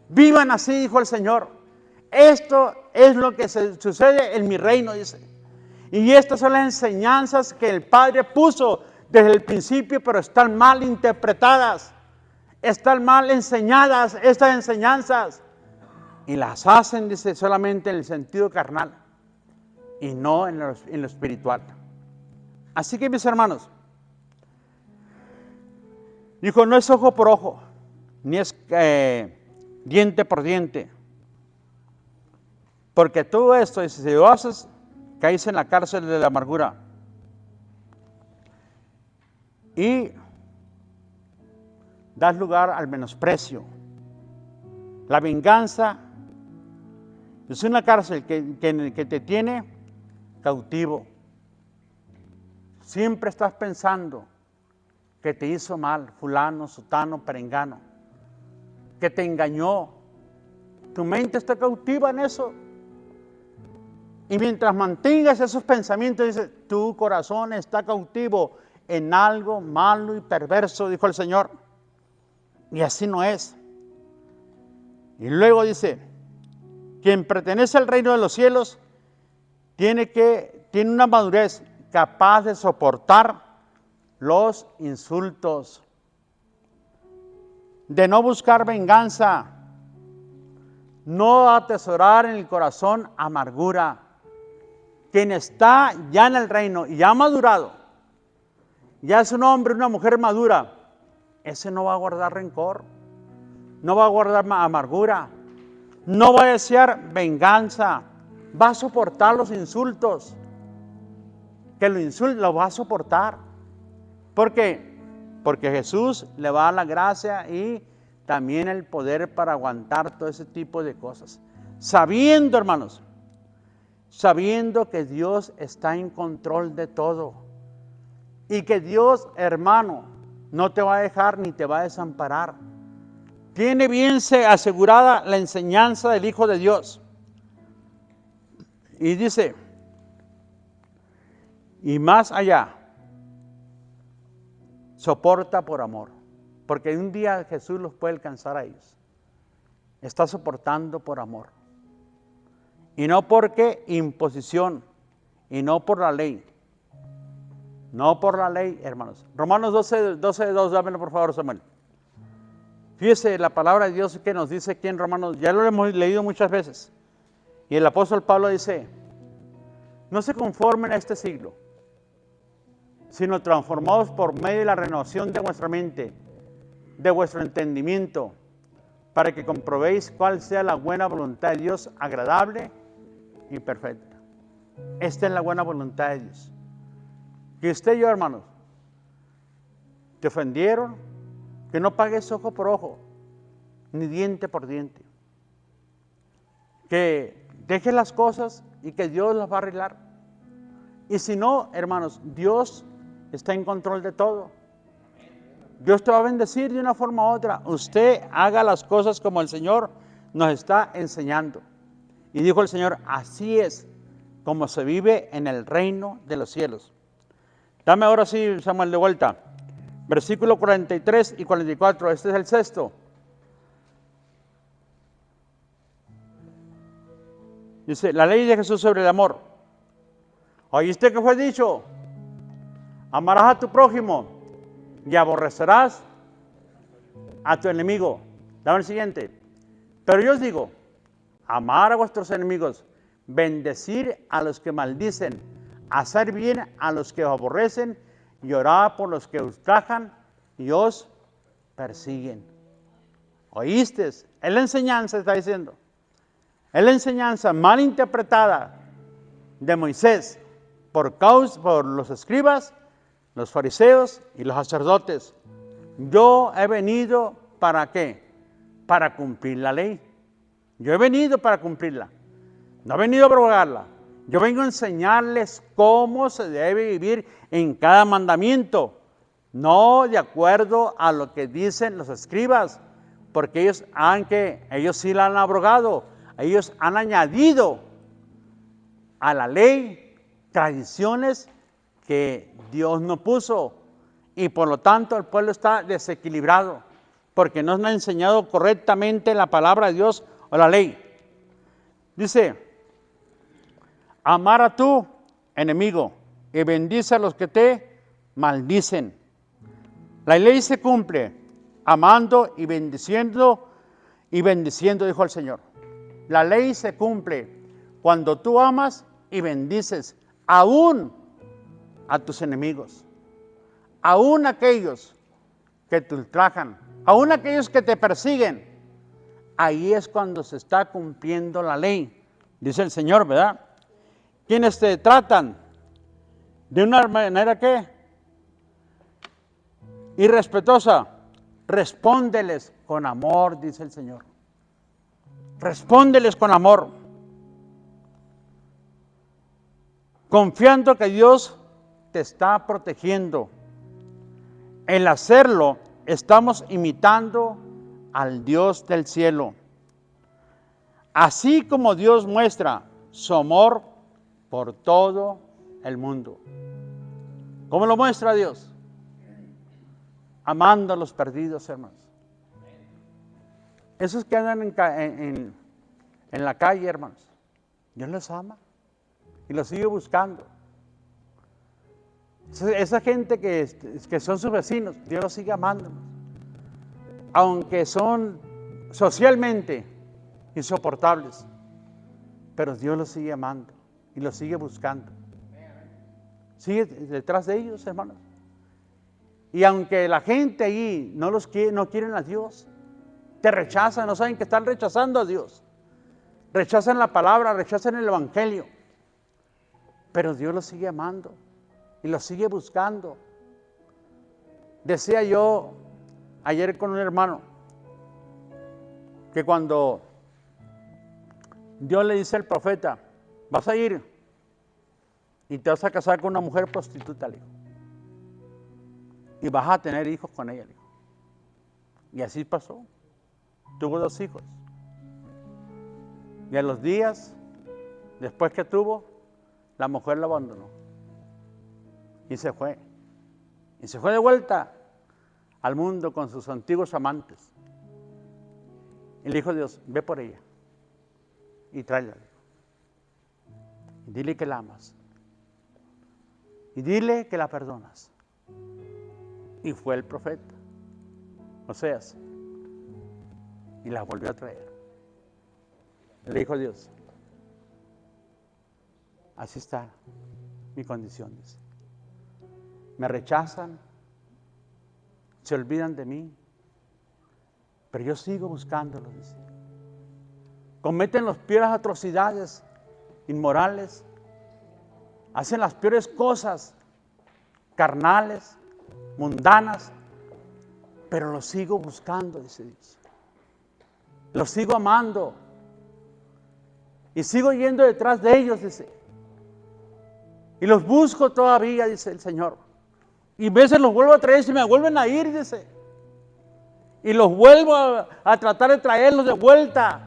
vivan así, dijo el Señor. Esto es lo que sucede en mi reino, dice. Y estas son las enseñanzas que el Padre puso desde el principio, pero están mal interpretadas. Están mal enseñadas estas enseñanzas. Y las hacen, dice, solamente en el sentido carnal. Y no en lo espiritual. Así que, mis hermanos, dijo, no es ojo por ojo, ni es diente por diente. Porque todo esto, si lo haces, caes en la cárcel de la amargura. Y das lugar al menosprecio. La venganza es una cárcel que te tiene cautivo. Siempre estás pensando que te hizo mal, fulano, sutano, perengano, que te engañó. Tu mente está cautiva en eso. Y mientras mantengas esos pensamientos, dice, tu corazón está cautivo en algo malo y perverso, dijo el Señor. Y así no es. Y luego dice, quien pertenece al reino de los cielos tiene una madurez capaz de soportar los insultos, de no buscar venganza, no atesorar en el corazón amargura. Quien está ya en el reino y ya ha madurado, ya es un hombre, una mujer madura, ese no va a guardar rencor, no va a guardar amargura, no va a desear venganza, va a soportar los insultos. Que lo insulte, lo va a soportar. ¿Por qué? Porque Jesús le va a dar la gracia y también el poder para aguantar todo ese tipo de cosas. Sabiendo, hermanos, sabiendo que Dios está en control de todo. Y que Dios, hermano, no te va a dejar ni te va a desamparar. Tiene bien asegurada la enseñanza del Hijo de Dios. Y dice, y más allá, soporta por amor. Porque un día Jesús los puede alcanzar a ellos. Está soportando por amor. Y no porque imposición, y no por la ley. No por la ley, hermanos. Romanos 12:2, dámelo por favor, Samuel. Fíjese la palabra de Dios que nos dice aquí en Romanos, ya lo hemos leído muchas veces. Y el apóstol Pablo dice, no se conformen a este siglo, sino transformados por medio de la renovación de vuestra mente, de vuestro entendimiento, para que comprobéis cuál sea la buena voluntad de Dios, agradable y perfecta. Esta es la buena voluntad de Dios. Que usted y yo, hermanos, te ofendieron, que no pagues ojo por ojo, ni diente por diente. Que dejes las cosas y que Dios las va a arreglar. Y si no, hermanos, Dios está en control de todo. Dios te va a bendecir de una forma u otra. Usted haga las cosas como el Señor nos está enseñando. Y dijo el Señor, así es como se vive en el reino de los cielos. Dame ahora sí, Samuel, de vuelta. Versículo 43 y 44, este es el sexto. Dice, la ley de Jesús sobre el amor. ¿Oíste que fue dicho? Amarás a tu prójimo y aborrecerás a tu enemigo. Dame el siguiente. Pero yo os digo, amar a vuestros enemigos, bendecir a los que maldicen, hacer bien a los que os aborrecen y orar por los que os ultrajan y os persiguen. ¿Oíste? Es la enseñanza, está diciendo. Es la enseñanza mal interpretada de Moisés por los escribas, los fariseos y los sacerdotes. Yo he venido ¿para qué? Para cumplir la ley. Yo he venido para cumplirla. No he venido a abrogarla. Yo vengo a enseñarles cómo se debe vivir en cada mandamiento. No de acuerdo a lo que dicen los escribas, porque ellos sí la han abrogado. Ellos han añadido a la ley tradiciones que Dios no puso. Y por lo tanto el pueblo está desequilibrado, porque no han enseñado correctamente la palabra de Dios o la ley. Dice, amar a tu enemigo y bendice a los que te maldicen. La ley se cumple amando y bendiciendo, dijo el Señor. La ley se cumple cuando tú amas y bendices aún a tus enemigos, aún aquellos que te ultrajan, aún aquellos que te persiguen. Ahí es cuando se está cumpliendo la ley, dice el Señor, ¿verdad? Quienes te tratan de una manera ¿qué? Irrespetuosa, respóndeles con amor, dice el Señor. Respóndeles con amor, confiando que Dios te está protegiendo. El hacerlo, estamos imitando al Dios del cielo. Así como Dios muestra su amor por todo el mundo. ¿Cómo lo muestra Dios? Amando a los perdidos, hermanos. Esos que andan en la calle, hermanos, Dios los ama y los sigue buscando. Esa gente que son sus vecinos, Dios los sigue amando. Aunque son socialmente insoportables, pero Dios los sigue amando y los sigue buscando. Sigue detrás de ellos, hermanos. Y aunque la gente allí no quieren a Dios, te rechazan, no saben que están rechazando a Dios. Rechazan la palabra, rechazan el evangelio. Pero Dios los sigue amando y los sigue buscando. Decía yo ayer con un hermano que cuando Dios le dice al profeta, vas a ir y te vas a casar con una mujer prostituta, le dijo, y vas a tener hijos con ella, le dijo. Y así pasó. Tuvo 2 hijos. Y a los días, después que tuvo, la mujer lo abandonó. Y se fue. Y se fue de vuelta al mundo con sus antiguos amantes. Y le dijo Dios, ve por ella y tráela. Y dile que la amas. Y dile que la perdonas. Y fue el profeta, Oseas, y la volvió a traer. Le dijo Dios, así está mi condición, dice. Me rechazan, se olvidan de mí, pero yo sigo buscándolos, dice. Cometen las peores atrocidades inmorales, hacen las peores cosas carnales, mundanas, pero los sigo buscando, dice Dios. Los sigo amando y sigo yendo detrás de ellos, dice. Y los busco todavía, dice el Señor. Y a veces los vuelvo a traer y se me vuelven a ir, dice. Y los vuelvo a tratar de traerlos de vuelta.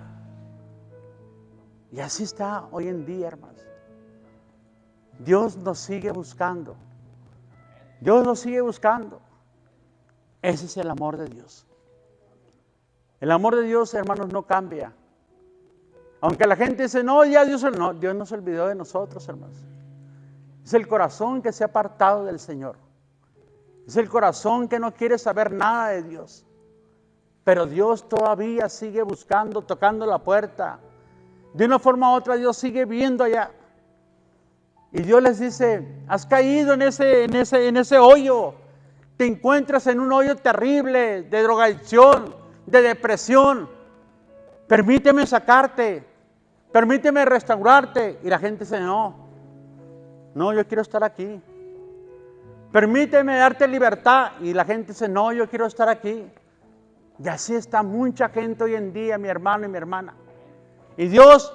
Y así está hoy en día, hermanos. Dios nos sigue buscando. Dios nos sigue buscando. Ese es el amor de Dios. El amor de Dios, hermanos, no cambia. Aunque la gente dice, no, ya Dios no se olvidó de nosotros, hermanos. Es el corazón que se ha apartado del Señor. Es el corazón que no quiere saber nada de Dios. Pero Dios todavía sigue buscando, tocando la puerta. De una forma u otra, Dios sigue viendo allá. Y Dios les dice, has caído en ese hoyo. Te encuentras en un hoyo terrible de drogadicción, de depresión. Permíteme sacarte. Permíteme restaurarte. Y la gente dice, no, yo quiero estar aquí. permíteme darte libertad. Y la gente dice, no, yo quiero estar aquí. Y así está mucha gente hoy en día, mi hermano y mi hermana. Y Dios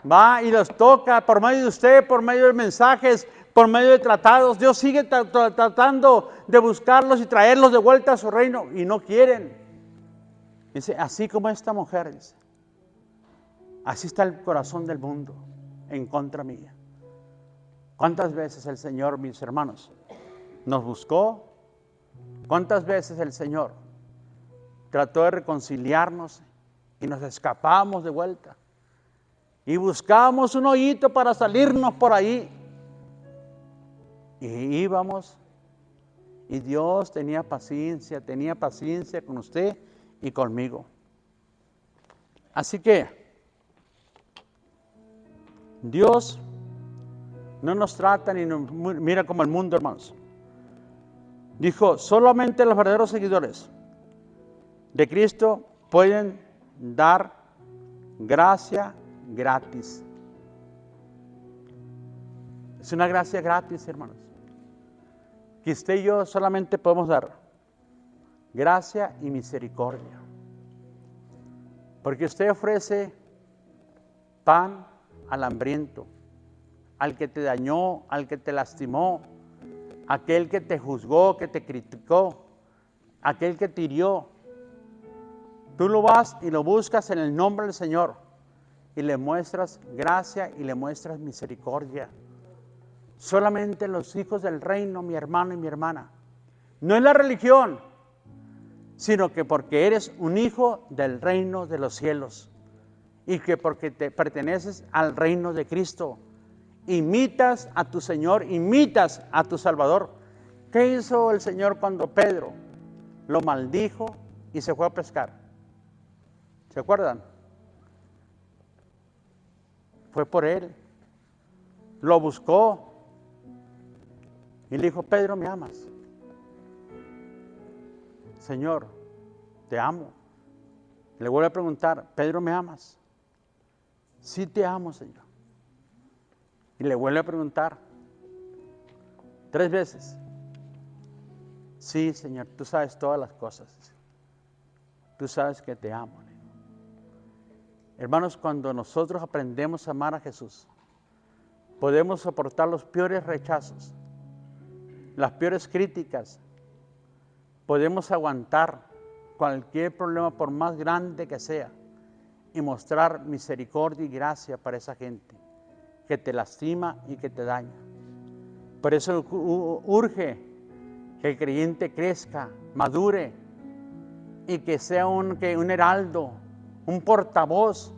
va y los toca por medio de usted, por medio de mensajes, por medio de tratados. Dios sigue tratando de buscarlos y traerlos de vuelta a su reino y no quieren. Dice, así como esta mujer, dice, así está el corazón del mundo en contra mía. ¿Cuántas veces el Señor, mis hermanos, nos buscó? ¿Cuántas veces el Señor trató de reconciliarnos y nos escapamos de vuelta? Y buscábamos un hoyito para salirnos por ahí. Y íbamos. Y Dios tenía paciencia con usted y conmigo. Así que Dios no nos trata ni nos mira como el mundo, hermanos. Dijo, solamente los verdaderos seguidores de Cristo pueden dar gracia gratis. Es una gracia gratis, hermanos, que usted y yo solamente podemos dar. Gracia y misericordia. Porque usted ofrece pan al hambriento, al que te dañó, al que te lastimó, aquel que te juzgó, que te criticó, aquel que te hirió. Tú lo vas y lo buscas en el nombre del Señor y le muestras gracia y le muestras misericordia. Solamente los hijos del reino, mi hermano y mi hermana. No es la religión, sino que porque eres un hijo del reino de los cielos y que porque te perteneces al reino de Cristo. Imitas a tu Señor, imitas a tu Salvador. ¿Qué hizo el Señor cuando Pedro lo maldijo y se fue a pescar? ¿Se acuerdan? Fue por él. Lo buscó. Y le dijo, Pedro, ¿me amas? Señor, te amo. Le vuelve a preguntar, Pedro, ¿me amas? Sí te amo, Señor. Y le vuelve a preguntar 3 veces. Sí, Señor, tú sabes todas las cosas. Tú sabes que te amo. Hermanos, cuando nosotros aprendemos a amar a Jesús, podemos soportar los peores rechazos, las peores críticas. Podemos aguantar cualquier problema, por más grande que sea, y mostrar misericordia y gracia para esa gente que te lastima y que te daña. Por eso urge que el creyente crezca, madure y que sea un heraldo, un portavoz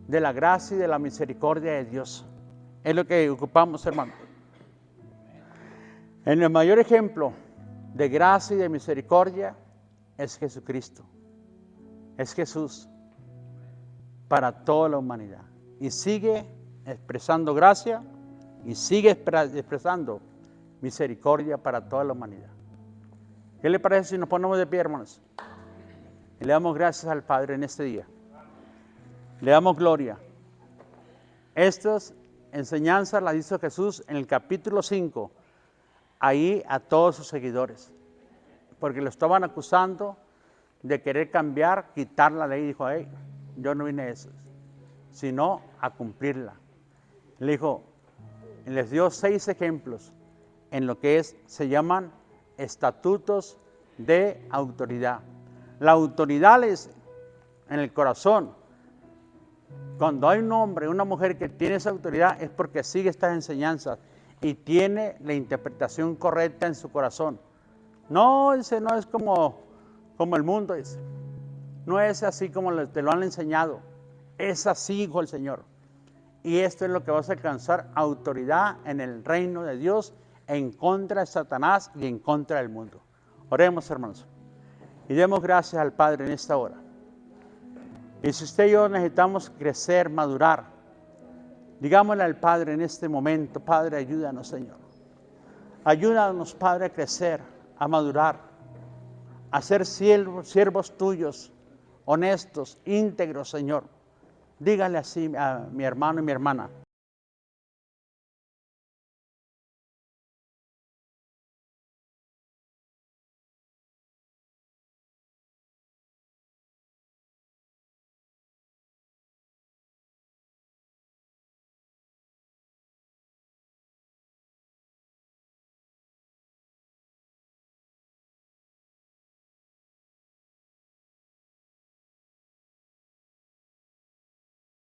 de la gracia y de la misericordia de Dios. Es lo que ocupamos, hermano. En el mayor ejemplo de gracia y de misericordia es Jesucristo. Es Jesús para toda la humanidad. Y sigue expresando gracia y sigue expresando misericordia para toda la humanidad. ¿Qué le parece si nos ponemos de pie, hermanos? Y le damos gracias al Padre en este día. Le damos gloria. Estas enseñanzas las hizo Jesús en el capítulo 5, ahí a todos sus seguidores, porque lo estaban acusando de querer cambiar, quitar la ley. Dijo, hey, yo no vine a eso, sino a cumplirla. Le dijo, les dio 6 ejemplos en lo que se llaman estatutos de autoridad. La autoridad es en el corazón. Cuando hay un hombre, una mujer que tiene esa autoridad, es porque sigue estas enseñanzas y tiene la interpretación correcta en su corazón. No, dice, no es como el mundo, dice. No es así como te lo han enseñado. Es así, dijo el Señor. Y esto es lo que vas a alcanzar, autoridad en el reino de Dios en contra de Satanás y en contra del mundo. Oremos, hermanos. Y demos gracias al Padre en esta hora. Y si usted y yo necesitamos crecer, madurar, digámosle al Padre en este momento, Padre, ayúdanos, Señor. Ayúdanos, Padre, a crecer, a madurar, a ser siervos tuyos, honestos, íntegros, Señor. Dígale así a mi hermano y mi hermana.